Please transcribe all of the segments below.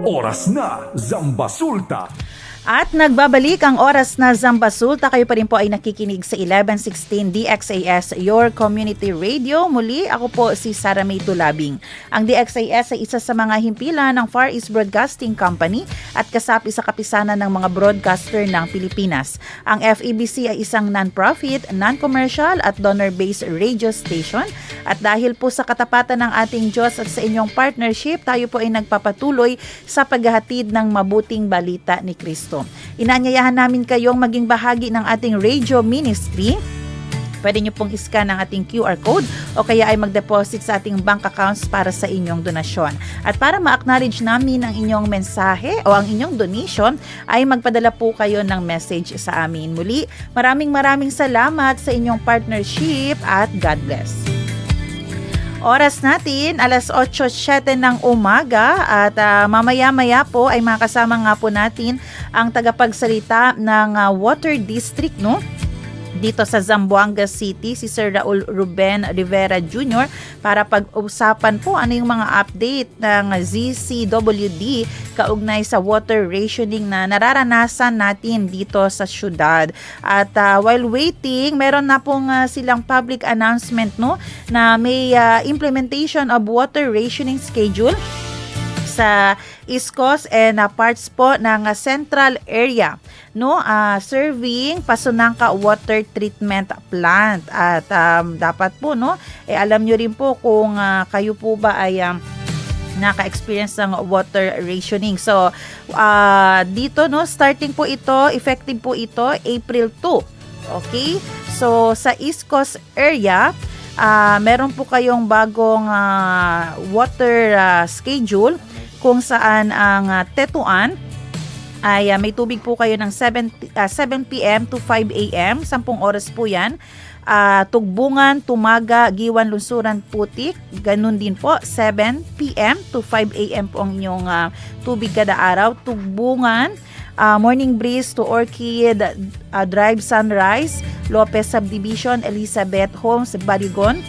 Oras na Zambasulta. At nagbabalik ang oras na Zambasulta. Kayo pa rin po ay nakikinig sa 1116 DXAS, your community radio. Muli, ako po si Sara May Tulabing. Ang DXAS ay isa sa mga himpilan ng Far East Broadcasting Company at kasapi sa kapisanan ng mga broadcaster ng Pilipinas. Ang FEBC ay isang non-profit, non-commercial at donor-based radio station. At dahil po sa katapatan ng ating Diyos at sa inyong partnership, tayo po ay nagpapatuloy sa paghahatid ng mabuting balita ni Kristo. Inaanyayahan namin kayong maging bahagi ng ating radio ministry. Pwede nyo pong iscan ang ating QR code o kaya ay mag-deposit sa ating bank accounts para sa inyong donasyon. At para ma-acknowledge namin ang inyong mensahe o ang inyong donation, ay magpadala po kayo ng message sa amin. Muli, maraming salamat sa inyong partnership at God bless. Oras natin, alas 8:07 ng umaga at mamaya-maya po ay makasama nga po natin ang tagapagsalita ng Water District, no? Dito sa Zamboanga City, si Sir Raul Ruben Rivera Jr. para pag-usapan po ano yung mga update ng ZCWD kaugnay sa water rationing na nararanasan natin dito sa syudad. At while waiting, meron na pong silang public announcement, no, na may implementation of water rationing schedule sa East Coast and parts po ng central area, no, serving Pasunangka Water Treatment Plant. At dapat po, no, alam nyo rin po kung kayo po ba ay naka-experience ng water rationing. So dito, no, starting po ito, effective po ito April 2. Okay? So sa East Coast area, meron po kayong bagong water schedule kung saan ang Tetuan ay may tubig po kayo ng 7 p.m. to 5 a.m. 10 oras po yan. Tugbungan, Tumaga, Giwan, Lunsuran, Putik, ganun din po, 7 p.m. to 5 a.m. po ang inyong tubig kada araw. Tugbungan, Morning Breeze to Orchid Drive, Sunrise, Lopez Subdivision, Elizabeth Homes, Barigon,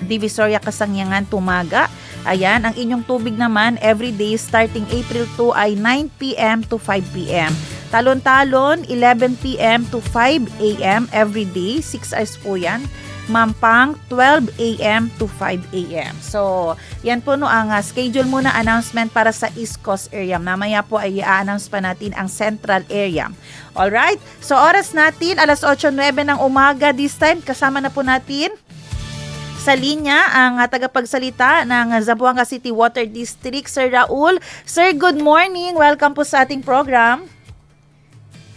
Divisoria, Kasangyangan, Tumaga. Ayan, ang inyong tubig naman everyday starting April 2 ay 9 p.m. to 5 p.m. Talon-Talon, 11 p.m. to 5 a.m. everyday, 6 hours po yan. Mampang, 12 a.m. to 5 a.m. So, yan po, no, ang schedule muna announcement para sa East Coast area. Mamaya po ay i-announce pa natin ang Central area. Alright? So, oras natin, alas 8:09 ng umaga. This time, kasama na po natin sa linya ang tagapagsalita ng Zamboanga City Water District, Sir Raul. Sir, good morning. Welcome po sa ating program.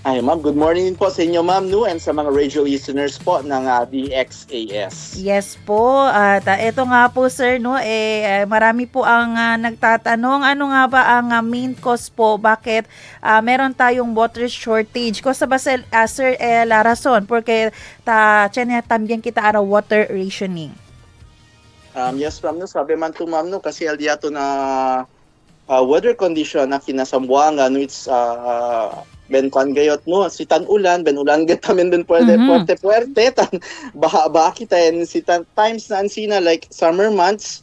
Ay, ma'am. Good morning po sa inyo, ma'am, no, and sa mga radio listeners po ng DXAS. Yes po. At ito nga po, sir, no, marami po ang nagtatanong, ano nga ba ang main cause po? Bakit meron tayong water shortage? Cosa ba, sir, la razón? Porque tiene también kita araw water rationing. Yes, ma'am, no, sabi man to, ma'am, no, kasi aldiato na weather condition na kinasambuanga, no, it's ben kwan gayot, no, si tan-ulan, ben ulan gayot tamen ben puerte tan baha kita en si times na ansina like summer months,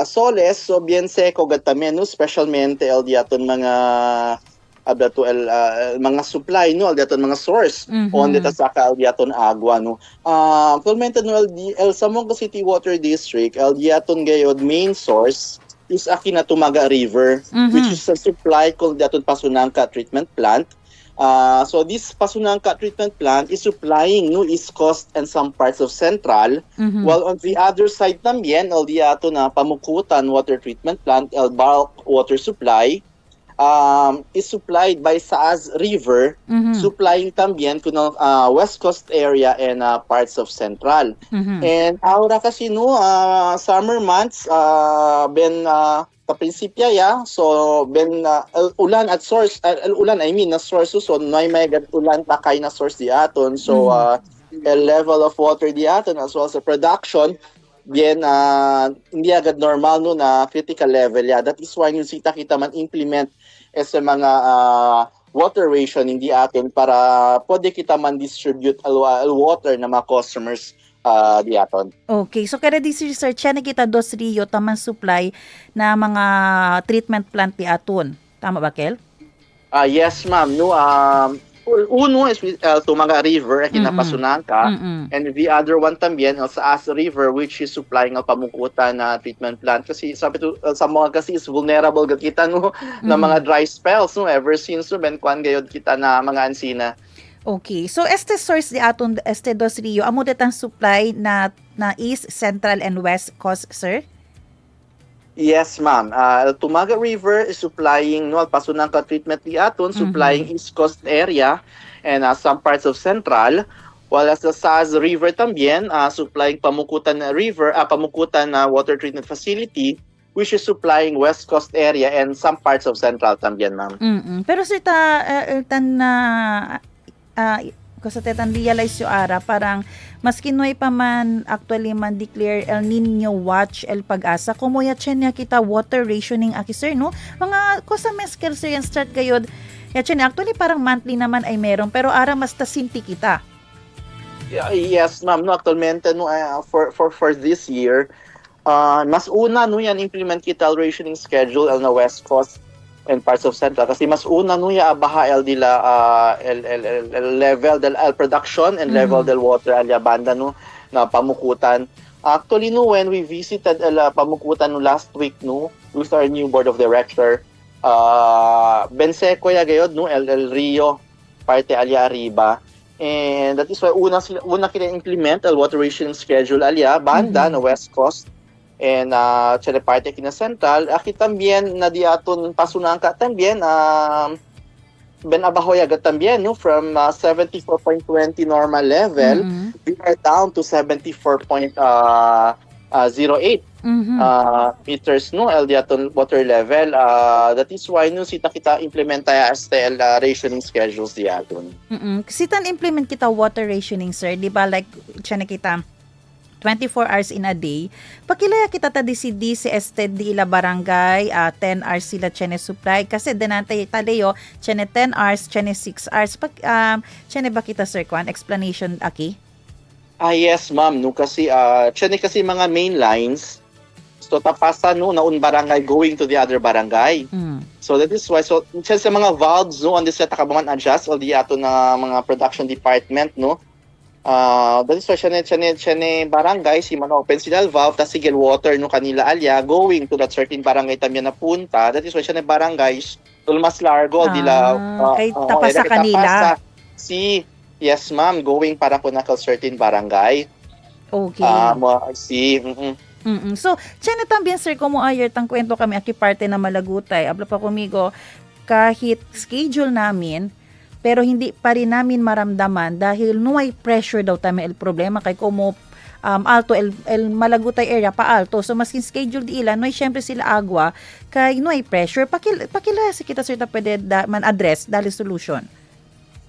soles, so bien seco gatamen, no, specialmente aldiaton mga mga supply, no, aldiaton mga source on deta sa aldiaton agwa, no. Actualmente, no, el Zamboanga City Water District aldiaton gayod main source is Akina Tumaga River, which is a supply called daton Pasunangka Treatment Plant. So this Pasunangka Treatment Plant is supplying, no, East Coast and some parts of Central, while on the other side también aldiato na Pamukutan Water Treatment Plant, el bulk water supply is supplied by Saaz River, supplying también kuno West Coast area and parts of Central. And ahora kasi, no, summer months ben kaprinsipya ya, so ben ulan at source, ulan I mean na source, so may ulan pa kay na source di aton, so a level of water di aton as well as the production bien hindi agad normal, no, na critical level ya. That is why yung kita man implement sa mga water ration hindi atin para pwede kita man distribute al water na mga customers diaton. Okay, so kada di sir, siya nakita dos Rio taman supply na mga treatment plant ti aton. Tama ba, Kel? Yes, ma'am. No, uno is Tumaga River, kinapasunan ka. And the other one también, sa As River, which is supplying ang pamukutan na treatment plant. Kasi sabi to, sa mga kasi is vulnerable gud kita no, na mga dry spells no, ever since no, ben kwan gayod kita na mga ansina. Okay, so este source di aton este dos Rio, amo detang supply na East, Central, and West Coast, sir? Yes, ma'am. Tumaga River is supplying no, pasunan ka treatment di aton, supplying East Coast area and some parts of Central. While as the Saz River también, supplying Pamukutan River, Pamukutan water treatment facility, which is supplying West Coast area and some parts of Central también, ma'am. Pero sir, kasi tetan realize yung ara, parang maski noy pa man actually man declare El Nino watch el pag-asa, kumuya chen niya kita water rationing aki sir, no? Mga kosa meskel sir yan start gayod. Ya chen actually parang monthly naman ay meron, pero ara mas tasinti kita. Yes, ma'am. No, actualmente no, for this year, mas una no yan implement kita el rationing schedule el na West Coast and parts of Central kasi mas una no ya baha el dila el level del el production and level del water al banda no na pamukutan. Actually no, when we visited el pamukutan no last week no with our new board of director, Benseco ya gayod no el Rio parte alya arriba, and that is why una kita implement el water rationing schedule alya banda na West Coast and sa parte kina Central. Aki también na di aton pasunan ka también ben abahoy agad también no, from 74.20 normal level we are down to 74.08 meters no el di aton water level. That is why no sita kita implementa as el rationing schedules di aton. Sitan implement kita water rationing, sir, di ba, like siya na kita 24 hours in a day. Pakilaya kita ta di si ested di ila barangay, 10 hours sila chene supply. Kasi denante taleyo, chene 10 hours, chene 6 hours. Chene ba kita, sir, kwan? Explanation aki? Yes, ma'am. No, kasi, chene kasi mga main lines. So, tapasa no, naun barangay going to the other barangay. So, that is why, so, chene sa mga valves, no, on this takabangan adjust, o di ato na mga production department, no, that is why siya barangay si man open sila valve ta sigel water no kanila alya going to that certain barangay tamyan na punta. That is why siya barangays tulmas largo dila kay tapasa kanila si yes ma'am going para po na certain barangay. Okay. So, siya también, sir, kung mo ayer tang kwento kami aki parte na Malagutay, abla pa kumigo kahit schedule namin pero hindi pa rin namin maramdaman dahil nuay pressure daw tama el problema kay como alto el Malagutay area pa alto, so maskin schedule di ilan nuay syempre sila agwa kay nuay pressure pakila si kita sir ta pwede man address dali solution.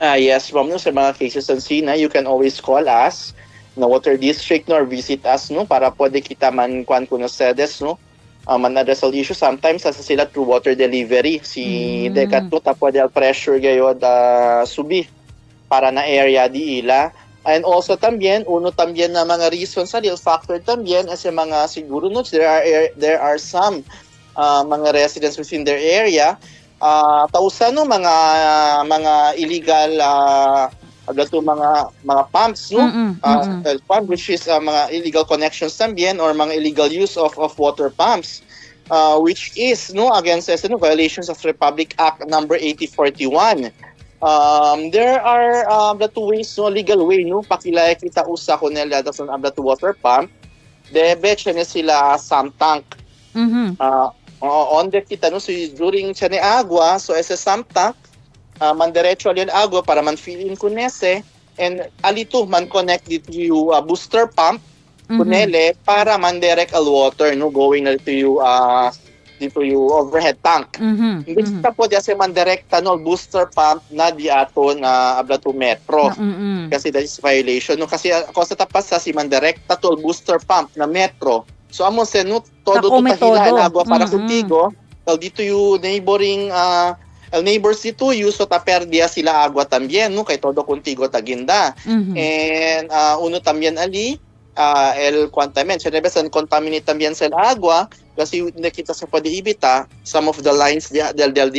Yes ma'am, no, sa mga cases ng SINA you can always call us na water district no, or visit us no para pwede kita man kwan kuno sedes no man-address all issue. Sometimes asa sila through water delivery si dekat no tapos del pressure gayod subi para na area di ila. And also también na mga reasons sa real factor también as mga siguro no there are some mga residents within their area tausan no mga illegal mga pumps no pump which is mga illegal connections tambien or mga illegal use of water pumps which is no against violations of Republic Act number 8041. There are the two ways no legal way no pakilay kita usa ko nila dasan abla to water pump debe chene sila some tank on the kita no so during chene agua so as a some tank man diretso alyan agua para man fill in kunese and alito man connect dito yung booster pump kunele para man direct al water no going na dito yung overhead tank. Hindi po diya man direkta no booster pump na di ato na abla to metro. Kasi that is violation no kasi ako sa tapas sa si man direkta to booster pump na metro. So amo se no todo to pahilahan agua para kuntigo. Dito yung neighboring el neighbors dito so taperdia sila agua también no kay todo contigo taginda. And uno también ali el quantamen. Siyempre, contaminate también sa agua kasi hindi kita sa pwede ibita some of the lines di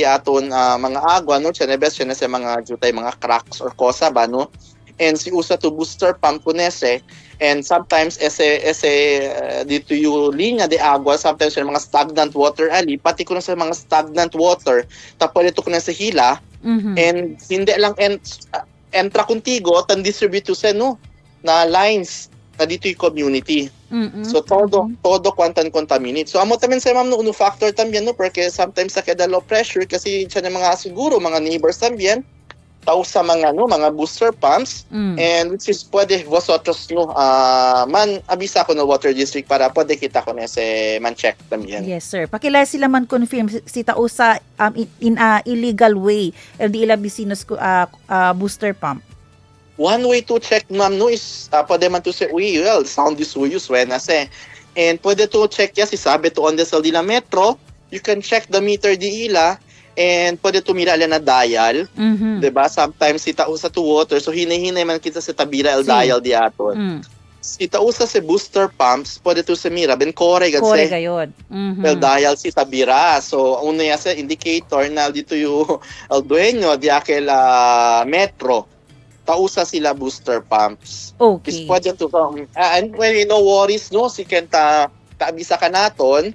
aton mga agua, no? Siyempre, sa mga jutay, mga cracks or kosa ba, no? And si usa to booster pump kunese and sometimes dito yung linya de agua sometimes yung mga stagnant water ali pati ko na sa mga stagnant water tapos ito ko na sa hila and hindi lang entra contigo tan distribute to sa no na lines na dito yung community. So todo kwantan contaminate. So amo tamen sa ma'am no uno factor también no porque sometimes sa kada low pressure kasi siya ng mga siguro mga neighbors también tao sa mga mga booster pumps and which is pwede vosotros man abisa ko na water district para pwede kita ko na man check también. Yes sir. Pakilala sila man confirm si tao sa in a illegal way LD ila bisinos booster pump. One way to check ma'am no is pwede man to say sound this way suena se and pwede to check ya si sabi to on the Saldila Metro you can check the meter di ila and pwede tumira na dial, diba? Sometimes itausa to water, so hinay-hinay man kita sa tabira el dial di aton. Itausa sa booster pumps, pwede to sa mira, ben kore gayod. El dial si tabira. So, una ya sa indicator na dito yung el dueño di aquel metro. Tausa sila booster pumps. Okay. Is pwede to, and when no worries, no, si Kenta taabisa ka naton,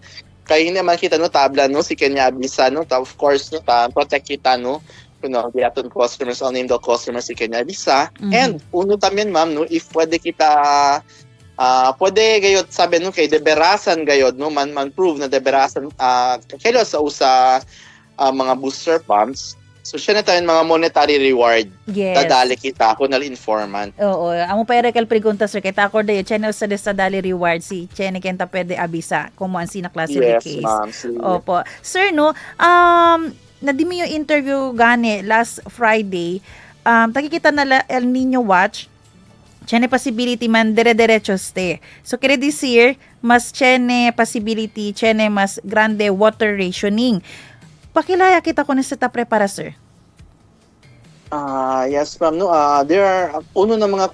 kaya hindi naman kita no tabla no si Kenya Abisa no of course no protect kita no di aton customers all name the customers si Kenya Abisa and uno también ma'am no if pwede kita pwede gayod sabi no kay deberasan gayod no man prove na deberasan kayo sa usa mga booster pumps. So, siya na tayo mga monetary reward. Yes. Dadali kita ako na informant. Oo. Amo pa kal pregunta sir. Kita ako dayo. Channel sa dadali reward. Si Chene kenta pwede abisa. Kung mo ang klase yes, case. Ma'am. Opo. Sir, no, nadimi yung interview gani last Friday. Takikita na El Nino Watch. Chene possibility man dire-derecho ste. So, kaya this year, mas chene possibility, chene mas grande water rationing. Pakilaya kita kung nasa prepara, sir. Yes, ma'am. No, there are uno na mga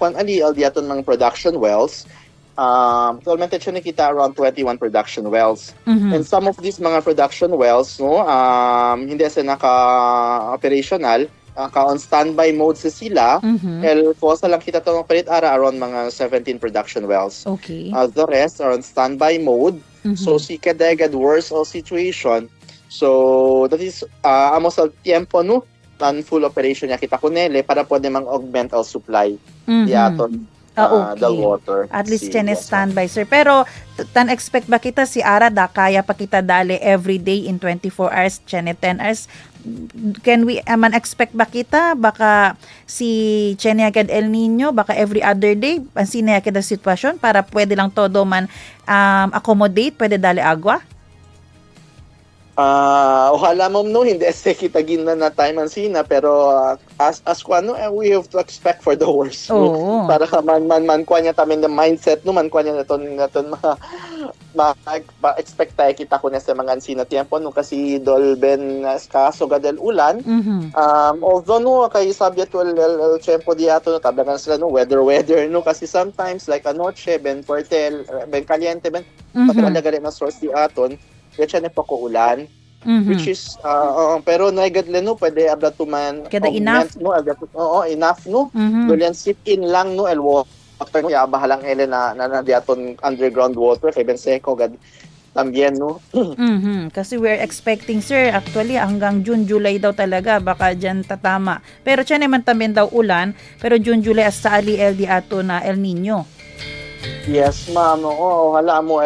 diaton mga production wells. Actualmente siya nakita around 21 production wells. And some of these mga production wells, no, hindi sila naka-operational, on standby mode sila. El kosa lang kita itong operate around mga 17 production wells. Okay. The rest are on standby mode. So, si kadagad worse all situation. So, that is, amo sa tiempo, no? Full operation niya kita kunele para pwede mang-augment ang supply diaton okay. the water. At least chene standby, sir. Pero, expect ba kita si Arada, kaya pa kita dali every day in 24 hours, chene 10 hours? Can we expect ba kita? Baka si chene agad El Nino, baka every other day, pansin na agad ang sitwasyon para pwede lang todo man accommodate, pwede dali agwa? Ojalá mo no hindi kita gina na time ang sina pero as kuano we have to expect for the worst. Oh. Para man kuanya tamin the mindset no man kuanya naton expect tayo kita ko na sa mga ansina tiempo no kasi dolben kaso gadel ulan. Although no kay subject el tiempo diato no tablangan sila no weather no kasi sometimes like anoche ben fuerte ben caliente ben patalaga na source diaton kaya na po ko ulan, which is, pero naigadle no, pwede abla tuman, kada enough, no, enough, no, doon sit in lang, no, el water, no, yabahalang ele na diaton underground water, kay Ben Seco, tambien, no. Kasi we're expecting, sir, actually, hanggang June, July daw talaga, baka dyan tatama. Pero siya naman también daw ulan, pero June, July, hasta ali-el di ato na El Nino. Yes, ma'am. Hala mo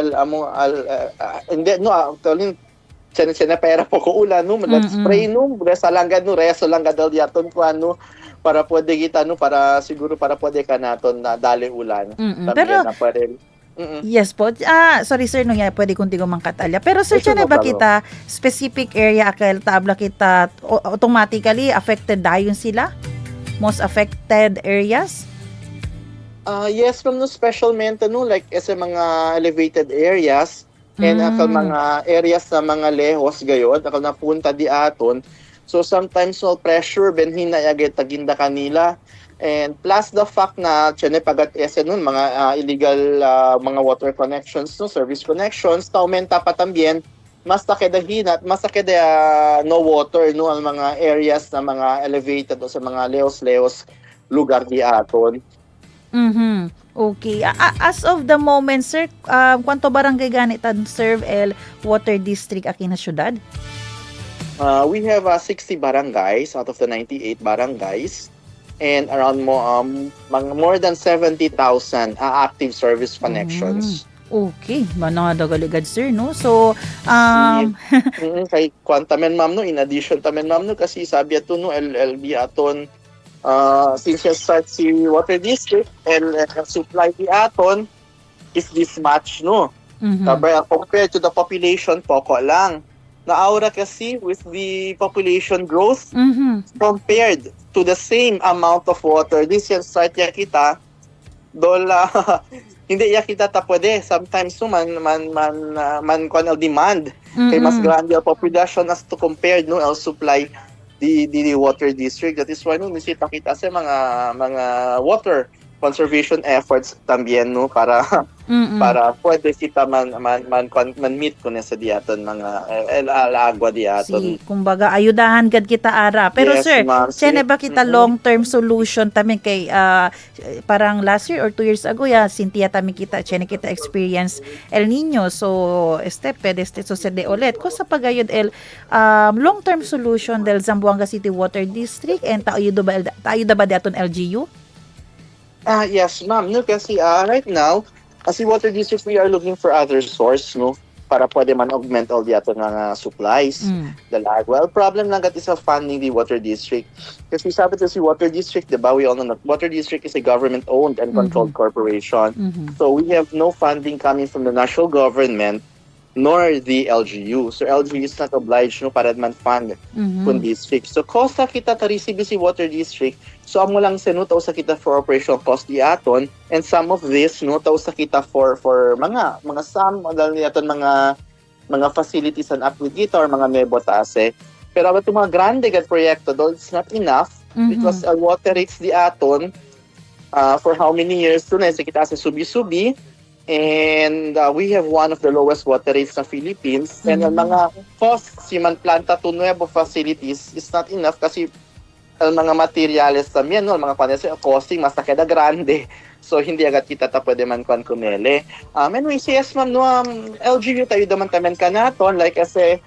hindi no actually siya pera po ko ulan no spray no reso lang gadal yaton ko ano para pwede kita no para siguro para pwede ka naton na dali ulan. Pero na pwede. Yes po. Sorry sir, no ya pwede kunti ko mangkatalya. Pero sir, siya na ba kita specific area akel tabla kita automatically affected dayon sila? Most affected areas? Yes, from no special no like sa mga elevated areas and akal mga areas na mga lehos gayod akal napunta di aton. So sometimes no pressure ben hinayagit taginda kanila And plus the fact na tiyan pagat ese nun mga illegal mga water connections no service connections ta aumenta pa tambien mas takeda hinat mas takeda no water no ang mga areas na mga elevated o sa mga leos lugar di aton. Mhm. Okay. As of the moment, sir, kwanto barangay ganit ang serve el water district aki na syudad? We have 60 barangays out of the 98 barangays and around more than 70,000 active service connections. Okay, manadagaligad sir, no? So, Kay kwantamen ma'am no in addition tamen ma'am no kasi sabi ato no LLB aton since you start si water district and supply di aton is this much no. Sabay compared to the population poko lang. Naura kasi with the population growth compared to the same amount of water this yan start ya kita dola hindi ya kita ta pwede sometimes no man kanal demand kay mas grande ang population as to compared no el supply the water district. That is why no nisita kita sa mga water conservation efforts tambien no para pwede kita man meet ko na sa diaton mga agwa diaton. Kumbaga ayudahan gad kita ara. Pero Yes, sir, ma'am. sene ba kita long-term solution tamin kay parang last year or 2 years ago Cynthia tamin kita sene kita experience El Nino. So pwede sucede ulit. Ko sa pagayod long-term solution del Zamboanga City Water District and tayo ba daton LGU? Yes, ma'am. No, kasi right now, as a water district, we are looking for other source, no, para pwede man augment all the ato nga supplies. Well, problem lang kat is funding the water district. Kasi sabi to si water district, diba, we all know that water district is a government-owned and controlled corporation. So we have no funding coming from the national government nor the LGU. So LGU is not obliged no para man fund kun district. So kosta kita ta receive si water district. So amo lang seno ta usa kita for operational cost di aton and some of this no ta usa kita for mga some dal ni aton mga facilities and aggregator or mga mebotase. Pero ato mga grande gad proyekto though it's not enough because water rates di aton for how many years to na kita sa subi-subi. And we have one of the lowest water rates sa Philippines. And ang mga costs si man planta to nuevo facilities is not enough kasi ang mga materials tamyan no, mga kanese costing mas nakeda grande. So hindi agad kita ta pwede man kan kumele. And we say yes ma'am no LGU tayo daman tamen kanaton like kasi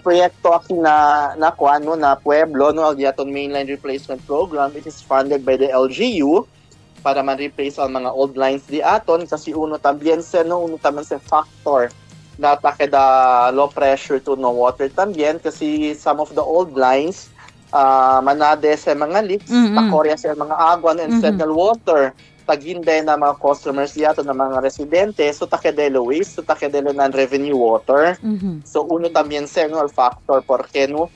proyekto aki na kuan no na Pueblo no Algiaton Mainline Replacement Program. It is funded by the LGU para man-replace ang mga old lines di aton kasi uno tambien sa factor na takeda low pressure to no water tambien kasi some of the old lines manade sa mga leaks takorya sa mga agwan and central water taginde na mga customers di aton na mga residente so takedelo waste so takedelo non-revenue water so uno tambien sa no factor porque no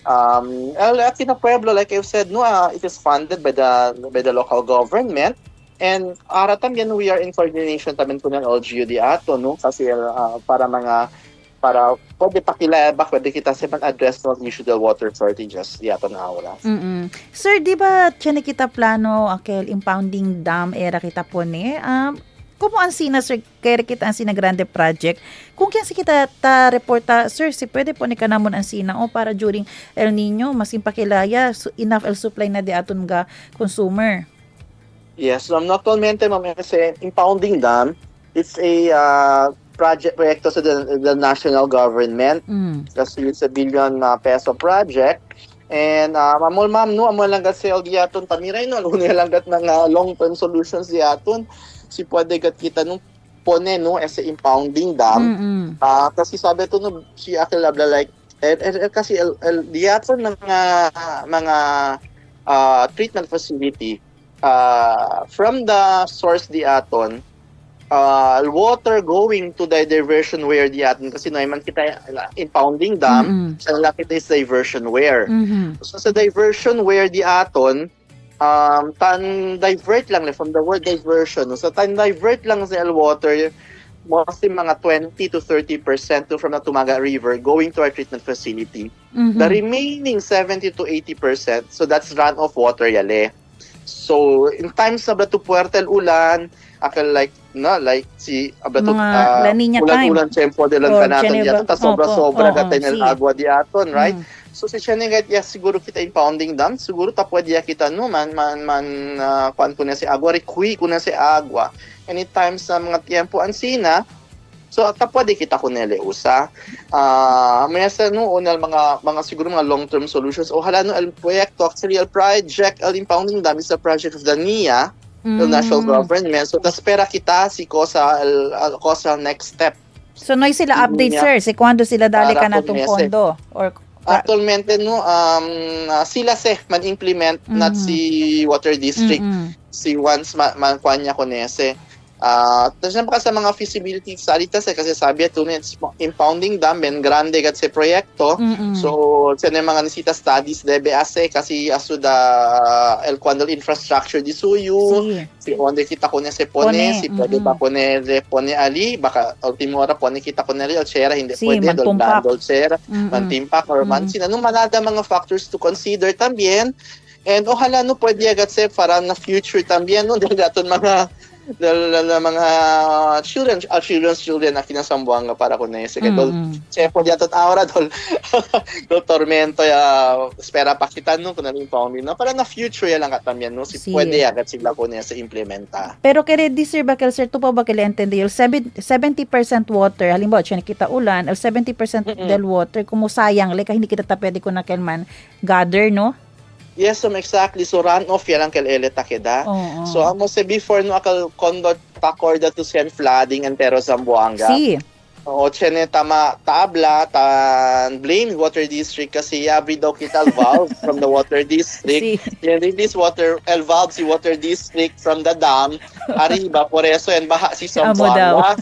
at in Pueblo, like I've said, no, it is funded by the local government. And ara también we are in coordination tamen po ng LGU di ato, no? Kasi para pwede pwede kita sa address ng issue del water shortages di ato na oras. Sir, di ba tiyan kita plano akel impounding dam era kita po ni? Como ang sina sir kaya kita ang sina grande project kung kaya si kita ta reporta sir si pwede po ni kanamon ang sina para during El Nino mas impakilaya enough el supply na di aton ga consumer. Yes, actualmente kasi impounding dam it's a proyekto sa the national government kasi it's a billion peso project. And amol ma'am no amol lang gat sa aton tamiray no uno lang gat mga long term solutions di aton si pwede gat kita nung pone no as a impounding dam kasi sabi to no si akilabla like kasi di aton mga treatment facility from the source di aton water going to the diversion weir di aton kasi no man kita impounding dam sa lakita is diversion weir so sa diversion weir di aton tan divert lang from the word diversion so tan divert lang sa water mostly mga 20 to 30% from the Tumaga River going to our treatment facility. The remaining 70 to 80%, so that's runoff water yale. So in times na blato puerta el ulan, akal like si ablato Mga La Niña time. ulan tempo de lan Or kanaton Geneva. diaton ta sobra-sobra Oo, gatay si. el agua diaton, right? Mm. So si Chenegat, yes, siguro kita impounding dam, siguro ta pwede kita no kuan ko na si agua, requi ko na si agua. Anytime sa mga tiempo ansina, so ta pwede kita ko nele usa. May sa no unal mga siguro mga long-term solutions o hala no el proyekto, actually el project, el impounding dam is a project of the NIA, the national government. So ta espera kita si cosa next step. So noy sila update sir, si kwando sila dali ka Para natong kung pondo or Actualmente no sila man-implement not si Water District si once man niya konese. Tapos pa sa mga feasibility study kasi sabi ito it's impounding dam ben grande gat sa proyekto. So sa mga nisita studies debe kasi asuda el cuando infrastructure di suyo si onde kita ko se pone si pwede ba pone ali baka ultimo hora pone kita ko el chera hindi pwede dol chera mantimpak or man sinanong manada mga factors to consider también. And ojalá no pwede agad se para na future también no daton mga children na kinasambuanga para ko na ese dol chepo diatot ahora dol tormento espera pa kita no kun ano yung no para na future lang katamyan no si pwede agad sila ko na sa implementa. Pero kaya di sir bakal sir to pa bakal entende yung 70% water halimbawa siya kita ulan el 70% del water kumusayang like hindi kita ta pwede ko na kelman gather no. Yes, exactly. So runoff yan ang kalele takeda. So amo se before no akal conduct takorda to send flooding and pero Zamboanga. Si. O chene tama tabla tan blame Water District kasi abri daw kita valve from the Water District. Yan this water valve si Water District from the dam. Arriba por eso en baha si Zamboanga.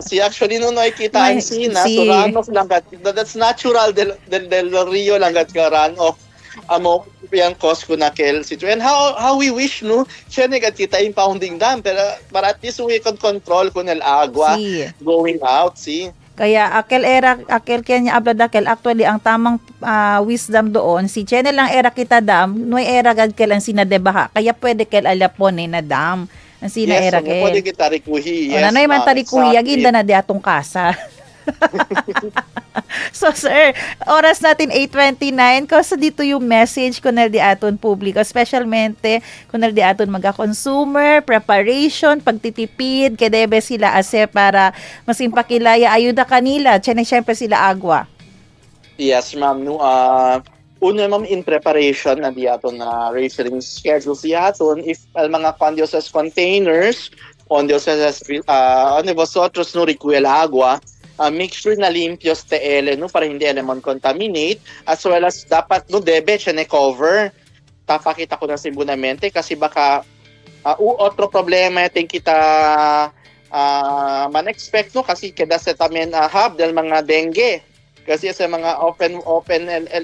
Si actually no kita ang sina so runoff lang that's natural del rio lang gat runoff. Amo yang cause ko na kel situation. How we wish no siya kita impounding dam pero para at least we can control kun el agua going out kaya akel kanya ablad akel actually ang tamang wisdom doon si chene lang era kita dam noy era gad kelan sinadebaha kaya pwede kel alapon na dam ang sina era kel pwede kita rikuhi nanoy man tarikuhi aginda na di atong kasa. So sir, oras natin 8:29 kasi dito yung message kunel di aton publiko, especialmente kunel di aton mga-consumer, preparation, pagtitipid, kaya debe sila ase para masimpakilaya ayuda kanila, syempre sila agwa. Yes, ma'am. No, una ma'am in preparation na di aton na rationing schedule si aton if mga condios containers, condios vosotros no requel agua. Make sure na limpios TL no para hindi elemon contaminate as well as dapat no debe siya cover tapakita ko na simbunamente kasi baka otro problema tin kita man-expect no kasi kada sa tamen hub del mga dengue kasi sa mga open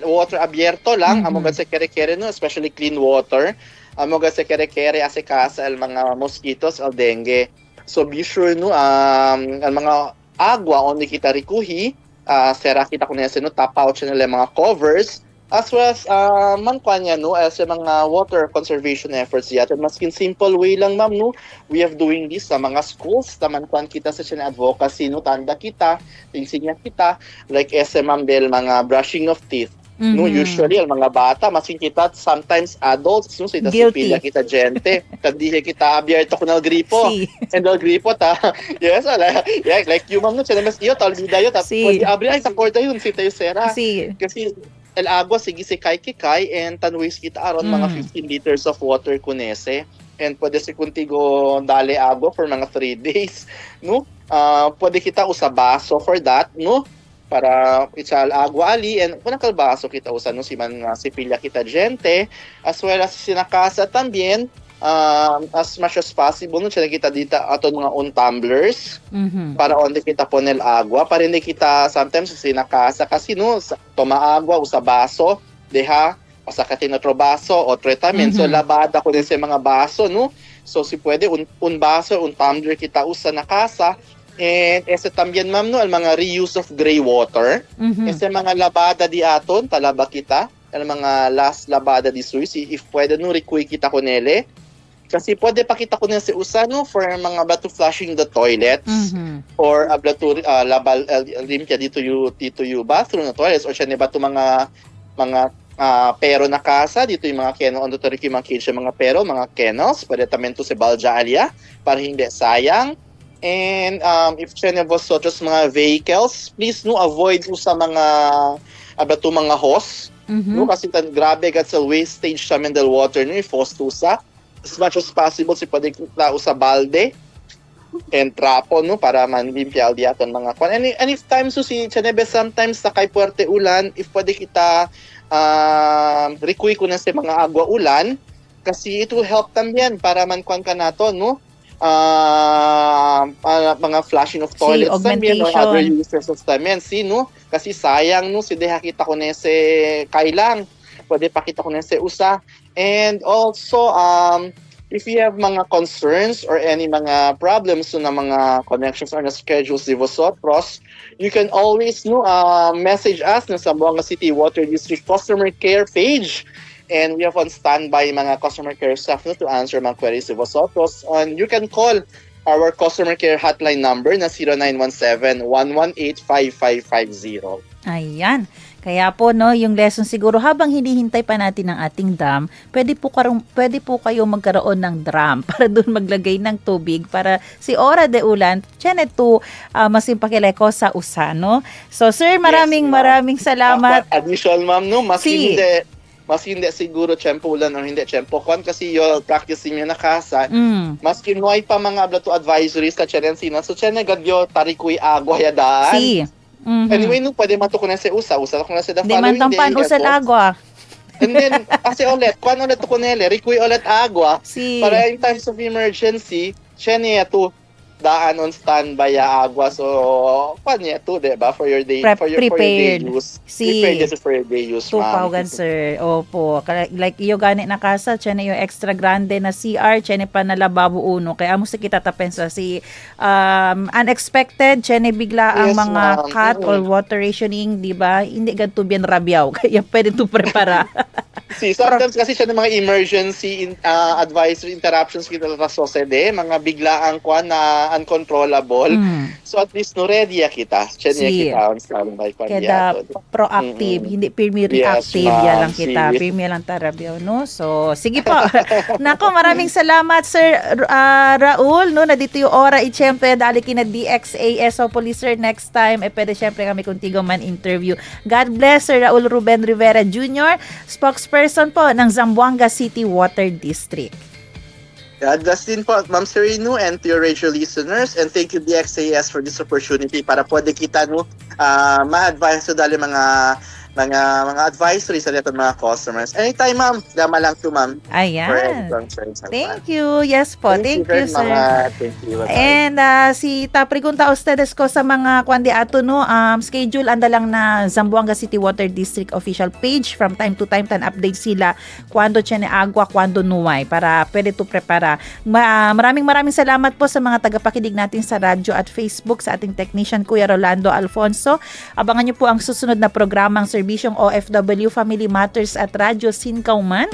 water abierto lang amo sa kere-kere no especially clean water amo sa kere-kere asikasa el mga mosquitoes o dengue so be sure no ang mga agua onde kita rikuhi sera kita kunya no tap out nila mga covers as well as mankwanya no as mga water conservation efforts yata maskin simple way lang ma'am no we have doing this sa mga schools taman kwan kita sa advocacy no tanda kita insinya kita like SMM del mga brushing of teeth. No, usually ang mga bata maskin kita sometimes adults no sa sipilya kita gente tadi kita abierto kun el gripo and el gripo ta yes like you ma'am no mas iyo tal bidayo ta pwede abri ay taporta yun si tayo sera kasi el agua sige si kay and tanwis kita aron mga 15 liters of water kunese and pwede si kuntigo dale agua for mga 3 days no pwede kita usa baso for that no para itsal agua ali and kung nakalbaso kita usan no si sipilya kita gente as well as sinakasa tambien as much as possible no siya kita dito aton mga own tumblers para onde kita ponel agua para hindi kita sometimes sinakasa kasi no toma agua usa baso deha usa ka tinotro baso o treatment so labada ko din sa mga baso no so si pwede un baso un tumbler kita usa na kasa. And ese también ma'am no al mga reuse of gray water. Ese mga labada di aton talaba kita, al mga last labada di suy if pwede no require kita konele Kasi pwede pakita ko na si Usano for mga bato flushing the toilets or ablato labal limpia dito yung bathroom na toilets or siya ba to mga pero na casa dito yung mga kennel on the yung mga cage yung mga pero mga kennels pwede tamen to si balja alia para hindi sayang. And if siya so just mga vehicles, please no avoid sa mga ablato mga hose. No kasi grabe gat sa wastage sa mineral water no i-force sa as much as possible si pwede kita sa balde and trapo no para manlimpia diaton mga kwan. And if times so si Chanebe sometimes sa kay puwerte ulan if pwede kita require ko na sa mga agwa ulan kasi it will help tamyan para man kwan ka nato no mga flashing of toilets tamyan or other uses of tamyan no kasi sayang no si deha kita ko na sa kailang pwede pakita ko na sa usa. And also, if you have mga concerns or any mga problems na mga connections or na schedules di vosotros, you can always message us na Zamboanga City Water District Customer Care page. And we have on standby mga customer care staff to answer mga queries di vosotros. And you can call our customer care hotline number na 0917-118-5550. Ayan. Kaya po no, yung lesson siguro habang hinihintay pa natin ang ating dam, pwede po kayo magkaroon ng drum para doon maglagay ng tubig para si Ora de Ulan tiyanet to masimpakileko sa Usano. So sir, maraming salamat. Additional ma'am no, mas hindi siguro tiyempo ulan o hindi tiyempo kwan kasi you're practicing yung nakasa. Mas kinuhay pa mga ablato advisories sa Chensina. So tiyan gadyo tarikuy agwa yadaan. Si. Anyway, no, pwede matuko na si usa ko na si the Di following man tampan day. usal agwa. And then, kasi kwan ulit ko nele, require ulit agwa. Si. Para in times of emergency, siya niya to daan on standby agwa. So, kwan niya to, diba? For your day, for your day use. Prepared this for your day use, ma'am. Tupaw sir. Opo. Like, iyo gani na casa, siya na yung extra grande na CR, siya pa na lababo uno. Kaya mo sa kita tapensa si unexpected, siya na bigla ang mga cut or water rationing, di ba? Hindi ganito bien rabyaw. Kaya pwede to prepara. Sometimes kasi siya ng mga emergency advisory interruptions kita sa society, mga biglaang kwan na uncontrollable. So at least no ready kita. Siya niya kita on standby kwan kaya proactive, hindi pirmi reactive yan lang kita. Pirmi lang tarabyaw, no? So sige po. Nako, maraming salamat Sir Raul, no? Na dito yung ora siyempre dali kina DXAS o Police Sir next time pwede siyempre kami kuntigo man interview. God bless Sir Raul Ruben Rivera Jr., spokesperson po ng Zamboanga City Water District. God bless din po, Ma'am Sereno, and to your radio listeners. And thank you, DXAS, for this opportunity para pwede kita ma-advise dali mga advisories sa lahat ng mga customers. Anytime, ma'am. Dama lang to, ma'am. Ayan. Thank you. Yes po. Thank you, sir. Thank you. And si pregunta ustedes ko sa mga kwandi ato no, schedule anda lang na Zamboanga City Water District official page from time to time tan update sila kwando tiyan agwa, kwando nuway para pwede to prepara. Maraming salamat po sa mga tagapakinig natin sa radyo at Facebook sa ating technician Kuya Rolando Alfonso. Abangan niyo po ang susunod na programang Serbisyong OFW Family Matters at Radyo Sinkauman.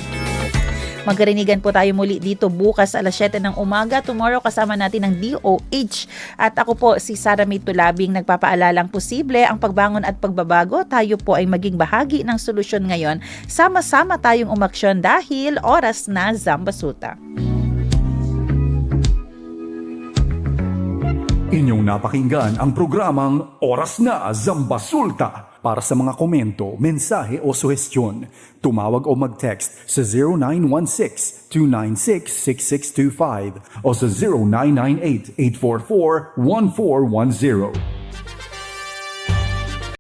Magkarinigan po tayo muli dito bukas alas 7 ng umaga. Tomorrow kasama natin ang DOH. At ako po si Sara May Tulabing nagpapaalalang posible ang pagbangon at pagbabago. Tayo po ay maging bahagi ng solusyon ngayon. Sama-sama tayong umaksyon dahil oras na Zambasuta. Inyong napakinggan ang programang Oras na Zambasulta. Para sa mga komento, mensahe o suhestyon, tumawag o mag-text sa 0916-296-6625 o sa 0998-844-1410.